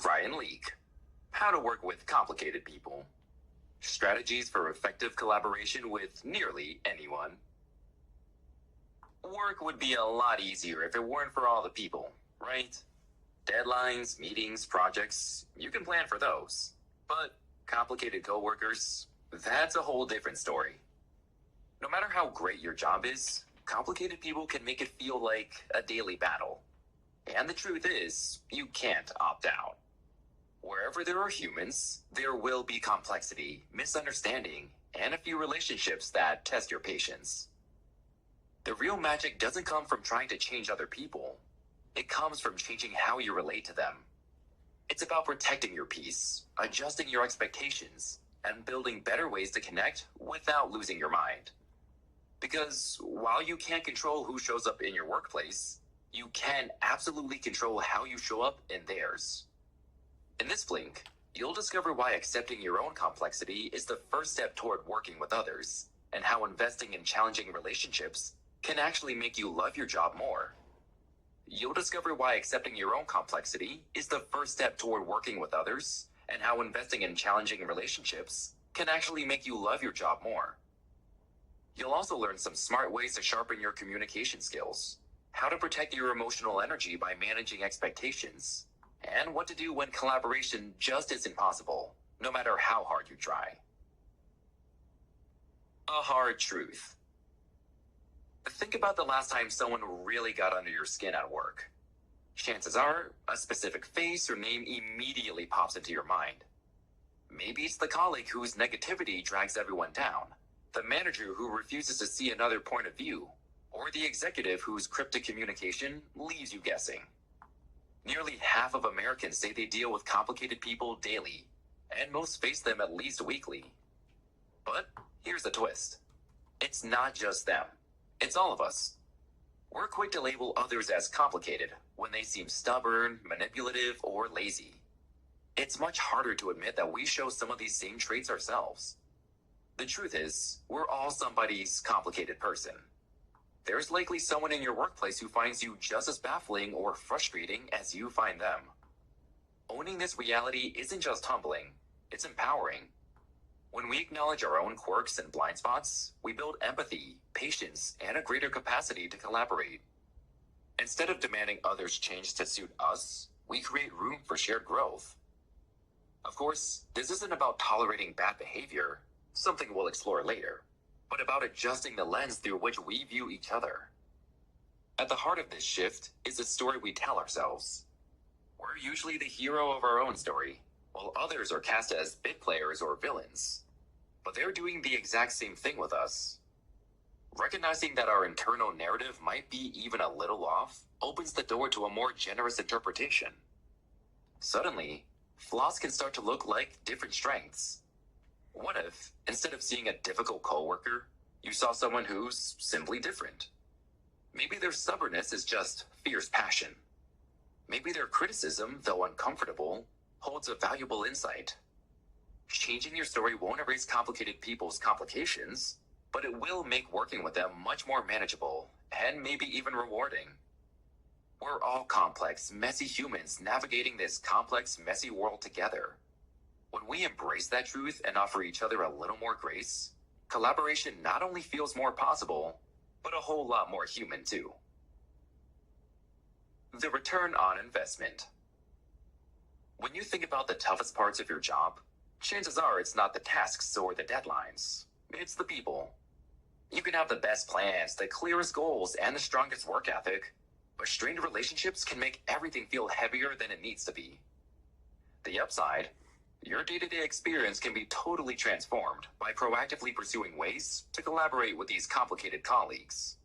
Ryan Leak. How to work with complicated people. Strategies for effective collaboration with nearly anyone. Work would be a lot easier if it weren't for all the people, right? Deadlines, meetings, projects, you can plan for those. But complicated coworkers, that's a whole different story. No matter how great your job is, complicated people can make it feel like a daily battle. And the truth is, you can't opt out. Wherever there are humans, there will be complexity, misunderstanding, and a few relationships that test your patience. The real magic doesn't come from trying to change other people. It comes from changing how you relate to them. It's about protecting your peace, adjusting your expectations, and building better ways to connect without losing your mind. Because while you can't control who shows up in your workplace, you can absolutely control how you show up in theirs. In this blink, you'll discover why accepting your own complexity is the first step toward working with others, and how investing in challenging relationships can actually make you love your job more. You'll discover why accepting your own complexity is the first step toward working with others, and how investing in challenging relationships can actually make you love your job more. You'll also learn some smart ways to sharpen your communication skills, how to protect your emotional energy by managing expectations, and what to do when collaboration just isn't possible, no matter how hard you try. A hard truth. Think about the last time someone really got under your skin at work. Chances are, a specific face or name immediately pops into your mind. Maybe it's the colleague whose negativity drags everyone down, the manager who refuses to see another point of view, or the executive whose cryptic communication leaves you guessing. Nearly half of Americans say they deal with complicated people daily, and most face them at least weekly. But here's the twist. It's not just them. It's all of us. We're quick to label others as complicated when they seem stubborn, manipulative, or lazy. It's much harder to admit that we show some of these same traits ourselves. The truth is, we're all somebody's complicated person. There's likely someone in your workplace who finds you just as baffling or frustrating as you find them. Owning this reality isn't just humbling, it's empowering. When we acknowledge our own quirks and blind spots, we build empathy, patience, and a greater capacity to collaborate. Instead of demanding others change to suit us, we create room for shared growth. Of course, this isn't about tolerating bad behavior, something we'll explore later, but about adjusting the lens through which we view each other. At the heart of this shift is the story we tell ourselves. We're usually the hero of our own story, while others are cast as bit players or villains. But they're doing the exact same thing with us. Recognizing that our internal narrative might be even a little off opens the door to a more generous interpretation. Suddenly, flaws can start to look like different strengths. What if, instead of seeing a difficult coworker, you saw someone who's simply different? Maybe their stubbornness is just fierce passion. Maybe their criticism, though uncomfortable, holds a valuable insight. Changing your story won't erase complicated people's complications, but it will make working with them much more manageable, and maybe even rewarding. We're all complex, messy humans navigating this complex, messy world together. When we embrace that truth and offer each other a little more grace, collaboration not only feels more possible, but a whole lot more human too. The return on investment. When you think about the toughest parts of your job, chances are it's not the tasks or the deadlines. It's the people. You can have the best plans, the clearest goals, and the strongest work ethic, but strained relationships can make everything feel heavier than it needs to be. The upside, your day-to-day experience can be totally transformed by proactively pursuing ways to collaborate with these complicated colleagues.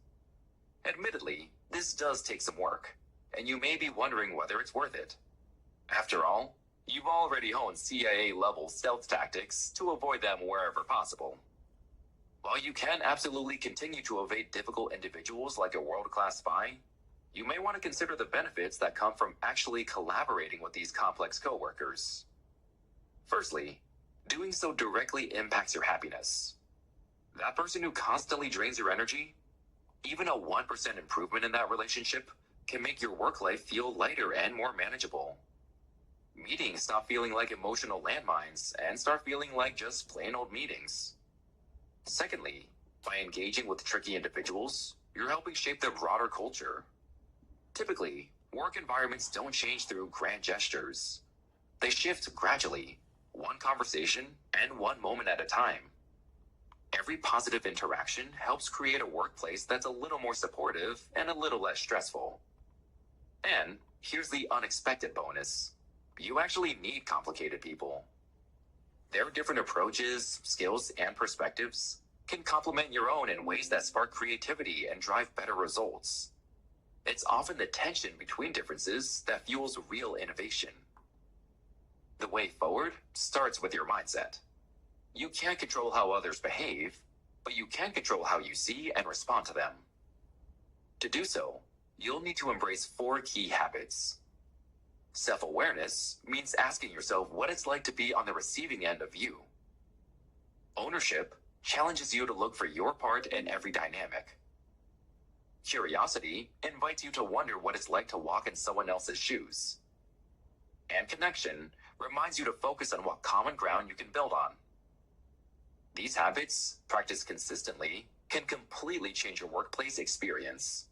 Admittedly, this does take some work, and you may be wondering whether it's worth it. After all, you've already honed CIA-level stealth tactics to avoid them wherever possible. While you can absolutely continue to evade difficult individuals like a world-class spy, you may want to consider the benefits that come from actually collaborating with these complex coworkers. Firstly, doing so directly impacts your happiness. That person who constantly drains your energy, even a 1% improvement in that relationship can make your work life feel lighter and more manageable. Meetings stop feeling like emotional landmines and start feeling like just plain old meetings. Secondly, by engaging with tricky individuals, you're helping shape their broader culture. Typically, work environments don't change through grand gestures. They shift gradually, one conversation and one moment at a time. Every positive interaction helps create a workplace that's a little more supportive and a little less stressful. And here's the unexpected bonus. You actually need complicated people. Their different approaches, skills, and perspectives can complement your own in ways that spark creativity and drive better results. It's often the tension between differences that fuels real innovation. The way forward starts with your mindset. You can't control how others behave, but you can control how you see and respond to them. To do so, you'll need to embrace 4 key habits. Self-awareness means asking yourself what it's like to be on the receiving end of you. Ownership challenges you to look for your part in every dynamic. Curiosity invites you to wonder what it's like to walk in someone else's shoes. And connection reminds you to focus on what common ground you can build on. These habits, practiced consistently, can completely change your workplace experience.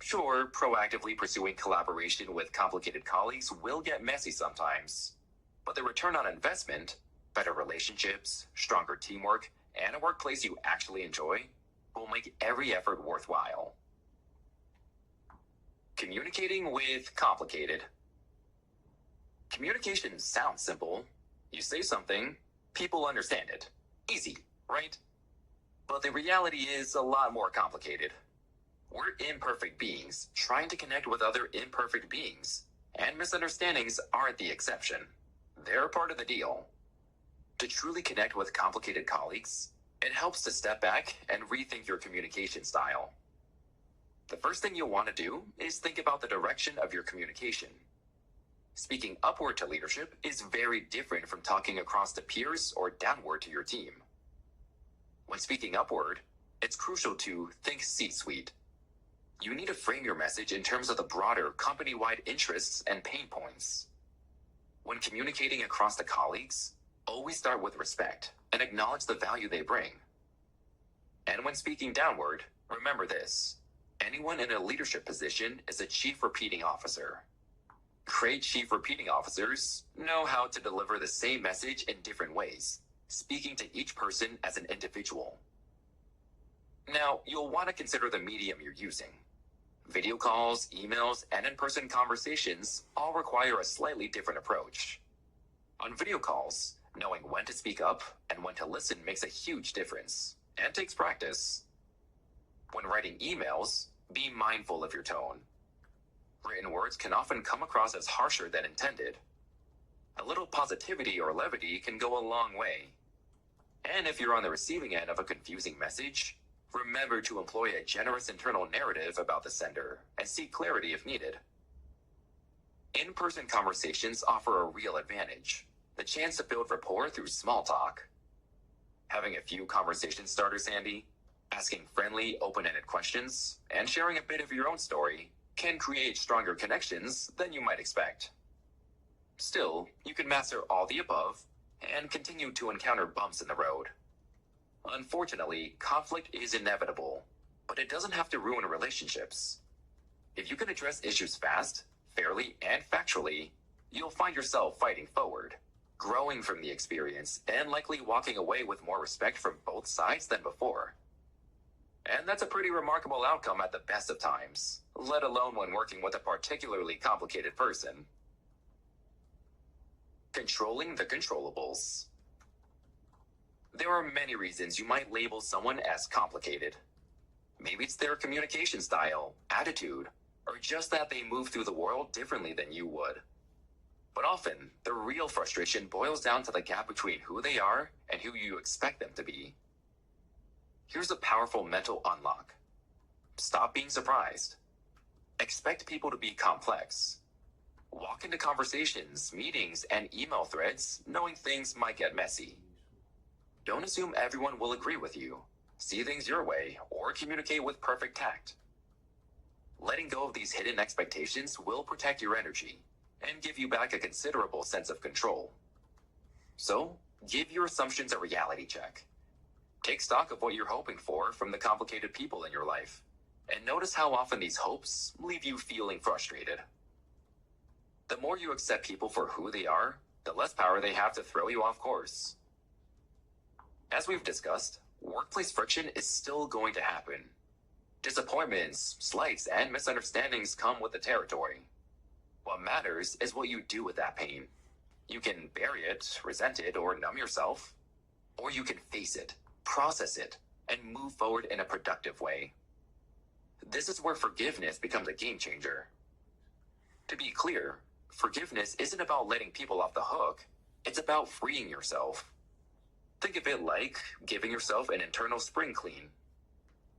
Sure, proactively pursuing collaboration with complicated colleagues will get messy sometimes, but the return on investment, better relationships, stronger teamwork, and a workplace you actually enjoy will make every effort worthwhile. Communicating with complicated. Communication sounds simple. You say something, people understand it. Easy, right? But the reality is a lot more complicated. We're imperfect beings trying to connect with other imperfect beings, and misunderstandings aren't the exception. They're part of the deal. To truly connect with complicated colleagues, it helps to step back and rethink your communication style. The first thing you'll want to do is think about the direction of your communication. Speaking upward to leadership is very different from talking across to peers or downward to your team. When speaking upward, it's crucial to think C-suite. You need to frame your message in terms of the broader company-wide interests and pain points. When communicating across to colleagues, always start with respect and acknowledge the value they bring. And when speaking downward, remember this: anyone in a leadership position is a chief repeating officer. Great chief repeating officers know how to deliver the same message in different ways, speaking to each person as an individual. Now, you'll want to consider the medium you're using. Video calls, emails, and in-person conversations all require a slightly different approach. On video calls, knowing when to speak up and when to listen makes a huge difference, and takes practice. When writing emails, be mindful of your tone. Written words can often come across as harsher than intended. A little positivity or levity can go a long way. And if you're on the receiving end of a confusing message, remember to employ a generous internal narrative about the sender and seek clarity if needed. In-person conversations offer a real advantage: the chance to build rapport through small talk. Having a few conversation starters handy, asking friendly, open-ended questions, and sharing a bit of your own story can create stronger connections than you might expect. Still, you can master all the above and continue to encounter bumps in the road. Unfortunately, conflict is inevitable, but it doesn't have to ruin relationships. If you can address issues fast, fairly, and factually, you'll find yourself fighting forward, growing from the experience, and likely walking away with more respect from both sides than before. And that's a pretty remarkable outcome at the best of times, let alone when working with a particularly complicated person. Controlling the controllables. There are many reasons you might label someone as complicated. Maybe it's their communication style, attitude, or just that they move through the world differently than you would. But often, the real frustration boils down to the gap between who they are and who you expect them to be. Here's a powerful mental unlock. Stop being surprised. Expect people to be complex. Walk into conversations, meetings, and email threads knowing things might get messy. Don't assume everyone will agree with you, see things your way, or communicate with perfect tact. Letting go of these hidden expectations will protect your energy, and give you back a considerable sense of control. So, give your assumptions a reality check. Take stock of what you're hoping for from the complicated people in your life, and notice how often these hopes leave you feeling frustrated. The more you accept people for who they are, the less power they have to throw you off course. As we've discussed, workplace friction is still going to happen. Disappointments, slights, and misunderstandings come with the territory. What matters is what you do with that pain. You can bury it, resent it, or numb yourself. Or you can face it, process it, and move forward in a productive way. This is where forgiveness becomes a game changer. To be clear, forgiveness isn't about letting people off the hook. It's about freeing yourself. Think of it like giving yourself an internal spring clean.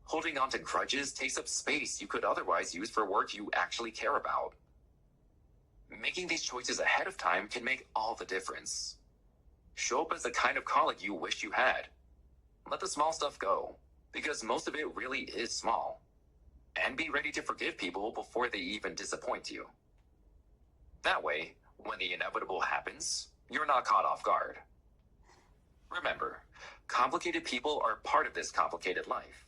Holding on to grudges takes up space you could otherwise use for work you actually care about. Making these choices ahead of time can make all the difference. Show up as the kind of colleague you wish you had. Let the small stuff go, because most of it really is small. And be ready to forgive people before they even disappoint you. That way, when the inevitable happens, you're not caught off guard. Remember, complicated people are part of this complicated life.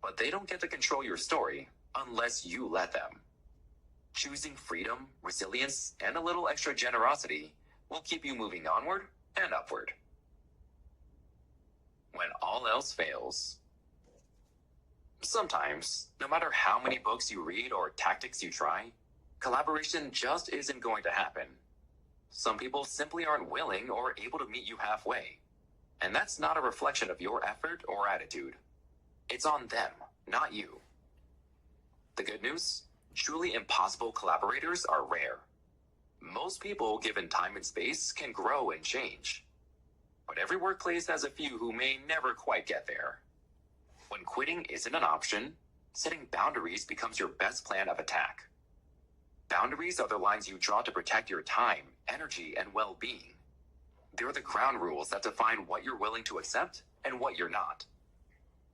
But they don't get to control your story unless you let them. Choosing freedom, resilience, and a little extra generosity will keep you moving onward and upward. When all else fails. Sometimes, no matter how many books you read or tactics you try, collaboration just isn't going to happen. Some people simply aren't willing or able to meet you halfway. And that's not a reflection of your effort or attitude. It's on them, not you. The good news? Truly impossible collaborators are rare. Most people, given time and space, can grow and change. But every workplace has a few who may never quite get there. When quitting isn't an option, setting boundaries becomes your best plan of attack. Boundaries are the lines you draw to protect your time, energy, and well-being. They're the ground rules that define what you're willing to accept and what you're not.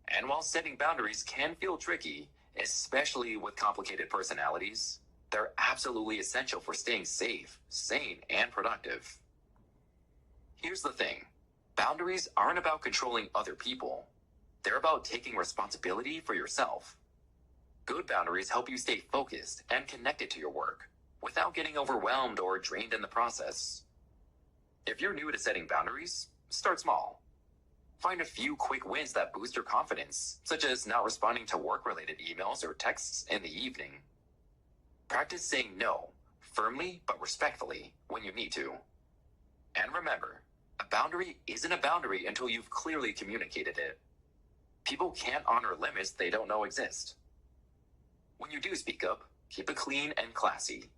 And while setting boundaries can feel tricky, especially with complicated personalities, they're absolutely essential for staying safe, sane, and productive. Here's the thing. Boundaries aren't about controlling other people. They're about taking responsibility for yourself. Good boundaries help you stay focused and connected to your work without getting overwhelmed or drained in the process. If you're new to setting boundaries, start small. Find a few quick wins that boost your confidence, such as not responding to work-related emails or texts in the evening. Practice saying no, firmly but respectfully, when you need to. And remember, a boundary isn't a boundary until you've clearly communicated it. People can't honor limits they don't know exist. When you do speak up, keep it clean and classy.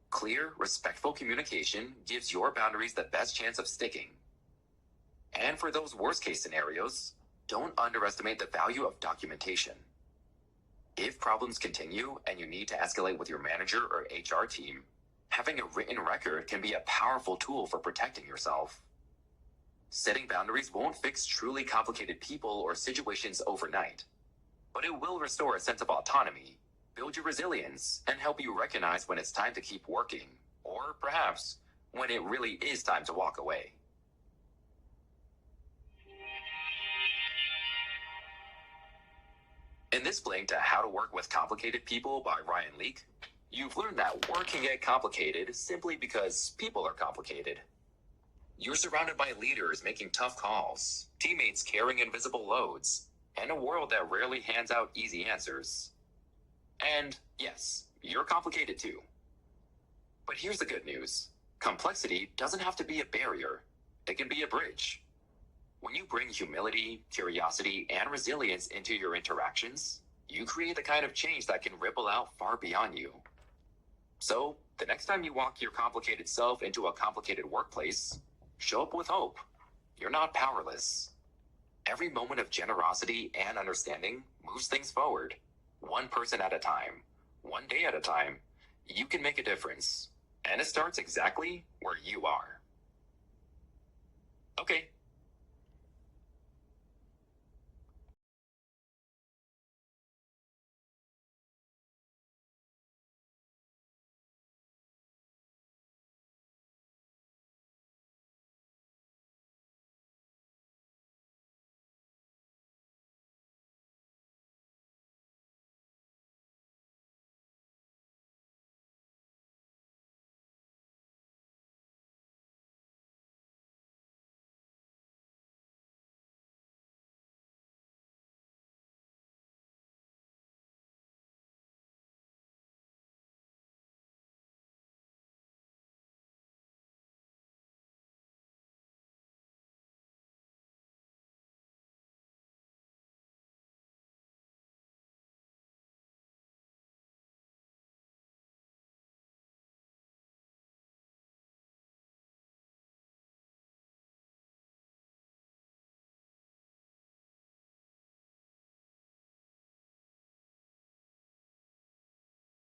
Clear, respectful communication gives your boundaries the best chance of sticking. And for those worst-case scenarios, don't underestimate the value of documentation. If problems continue and you need to escalate with your manager or HR team, having a written record can be a powerful tool for protecting yourself. Setting boundaries won't fix truly complicated people or situations overnight, but it will restore a sense of autonomy, build your resilience, and help you recognize when it's time to keep working, or perhaps when it really is time to walk away. In this link to How to Work with Complicated People by Ryan Leake, you've learned that work can get complicated simply because people are complicated. You're surrounded by leaders making tough calls, teammates carrying invisible loads, and a world that rarely hands out easy answers. And yes, you're complicated too. But here's the good news. Complexity doesn't have to be a barrier. It can be a bridge. When you bring humility, curiosity, and resilience into your interactions, you create the kind of change that can ripple out far beyond you. So, the next time you walk your complicated self into a complicated workplace, show up with hope. You're not powerless. Every moment of generosity and understanding moves things forward. One person at a time, one day at a time, you can make a difference. And it starts exactly where you are. Okay,